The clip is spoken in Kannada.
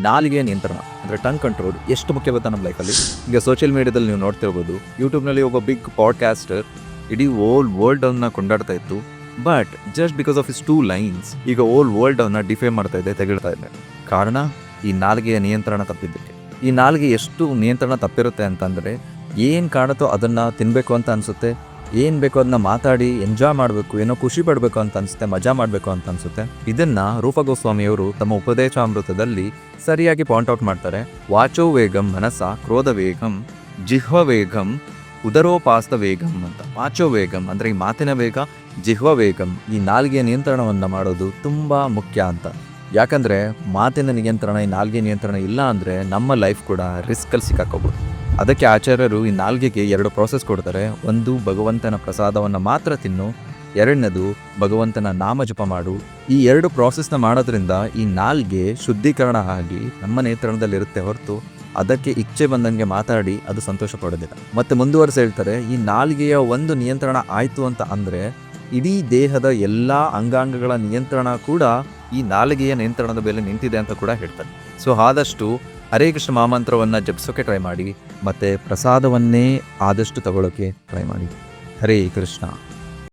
ನಾಲಿಗೆಯ ನಿಯಂತ್ರಣ ಅಂದರೆ ಟಂಗ್ ಕಂಟ್ರೋಲ್ ಎಷ್ಟು ಮುಖ್ಯ ಗೊತ್ತಾ ನಮ್ಮ ಲೈಫಲ್ಲಿ. ಈಗ ಸೋಷಿಯಲ್ ಮೀಡಿಯಾದಲ್ಲಿ ನೀವು ನೋಡ್ತಿರ್ಬೋದು, ಯೂಟ್ಯೂಬ್ನಲ್ಲಿ ಒಬ್ಬ ಬಿಗ್ ಪಾಡ್ಕಾಸ್ಟರ್ ಇಡೀ ಓಲ್ ವರ್ಲ್ಡ್ ಅನ್ನ ಕೊಂಡಾಡ್ತಾ ಇತ್ತು. But just because of is 2 lines ಈಗ ಓಲ್ ವರ್ಲ್ಡ್ ಅವನ್ನ ಡಿಫೇಮ್ ಮಾಡ್ತಾ ಇದೆ, ತೆಗಿಡ್ತಾ ಇದೆ. ಕಾರಣ ಈ ನಾಲಿಗೆಯ ನಿಯಂತ್ರಣ ತಪ್ಪಿದ್ದಕ್ಕೆ. ಈ ನಾಲಿಗೆ ಎಷ್ಟು ನಿಯಂತ್ರಣ ತಪ್ಪಿರುತ್ತೆ ಅಂತಂದರೆ, ಏನು ಕಾಣುತ್ತೋ ಅದನ್ನು ತಿನ್ನಬೇಕು ಅಂತ ಅನಿಸುತ್ತೆ, ಏನು ಬೇಕೋ ಅದನ್ನ ಮಾತಾಡಿ ಎಂಜಾಯ್ ಮಾಡಬೇಕು, ಏನೋ ಖುಷಿ ಪಡಬೇಕು ಅಂತ ಅನಿಸುತ್ತೆ, ಮಜಾ ಮಾಡಬೇಕು ಅಂತ ಅನಿಸುತ್ತೆ. ಇದನ್ನು ರೂಪ ಗೋಸ್ವಾಮಿಯವರು ತಮ್ಮ ಉಪದೇಶಾಮೃತದಲ್ಲಿ ಸರಿಯಾಗಿ ಪಾಯಿಂಟ್ ಔಟ್ ಮಾಡ್ತಾರೆ. ವಾಚೋ ವೇಗಂ ಮನಸ ಕ್ರೋಧ ವೇಗಂ ಜಿಹ್ವ ವೇಗಂ ಉದರೋಪಾಸ್ತ ವೇಗಂ ಅಂತ. ವಾಚೋ ವೇಗಂ ಅಂದರೆ ಈ ಮಾತಿನ ವೇಗ, ಜಿಹ್ವ ವೇಗಂ ಈ ನಾಲಿಗೆಯ ನಿಯಂತ್ರಣವನ್ನು ಮಾಡೋದು ತುಂಬ ಮುಖ್ಯ ಅಂತ. ಯಾಕಂದರೆ ಮಾತಿನ ನಿಯಂತ್ರಣ, ಈ ನಾಲ್ಗೆ ನಿಯಂತ್ರಣ ಇಲ್ಲ ಅಂದರೆ ನಮ್ಮ ಲೈಫ್ ಕೂಡ ರಿಸ್ಕಲ್ಲಿ ಸಿಕ್ಕಾಕೋಬೋದು. ಅದಕ್ಕೆ ಆಚಾರ್ಯರು ಈ ನಾಲ್ಗೆಗೆ 2 ಪ್ರೋಸೆಸ್ ಕೊಡ್ತಾರೆ. ಒಂದು, ಭಗವಂತನ ಪ್ರಸಾದವನ್ನು ಮಾತ್ರ ತಿನ್ನು. ಎರಡನೇದು, ಭಗವಂತನ ನಾಮ ಜಪ ಮಾಡು. ಈ 2 ಪ್ರೋಸೆಸ್ನ ಮಾಡೋದ್ರಿಂದ ಈ ನಾಲ್ಗೆ ಶುದ್ಧೀಕರಣ ಆಗಿ ನಮ್ಮ ನಿಯಂತ್ರಣದಲ್ಲಿರುತ್ತೆ ಹೊರತು ಅದಕ್ಕೆ ಇಚ್ಛೆ ಬಂದಂಗೆ ಮಾತಾಡಿ ಅದು ಸಂತೋಷ ಪಡೋದಿಲ್ಲ. ಮತ್ತು ಮುಂದುವರೆಸಿ ಹೇಳ್ತಾರೆ, ಈ ನಾಲ್ಗೆಯ ಒಂದು ನಿಯಂತ್ರಣ ಆಯಿತು ಅಂತ ಅಂದರೆ ಇಡೀ ದೇಹದ ಎಲ್ಲ ಅಂಗಾಂಗಗಳ ನಿಯಂತ್ರಣ ಕೂಡ ಈ ನಾಲಿಗೆಯ ನಿಯಂತ್ರಣದ ಮೇಲೆ ನಿಂತಿದೆ ಅಂತ ಕೂಡ ಹೇಳ್ತಾರೆ. ಸೊ ಆದಷ್ಟು ಹರೇ ಕೃಷ್ಣ ಮಹಾಮಂತ್ರವನ್ನು ಜಪಿಸೋಕೆ ಟ್ರೈ ಮಾಡಿ, ಮತ್ತು ಪ್ರಸಾದವನ್ನೇ ಆದಷ್ಟು ತಗೊಳ್ಳೋಕೆ ಟ್ರೈ ಮಾಡಿ. ಹರೇ ಕೃಷ್ಣ.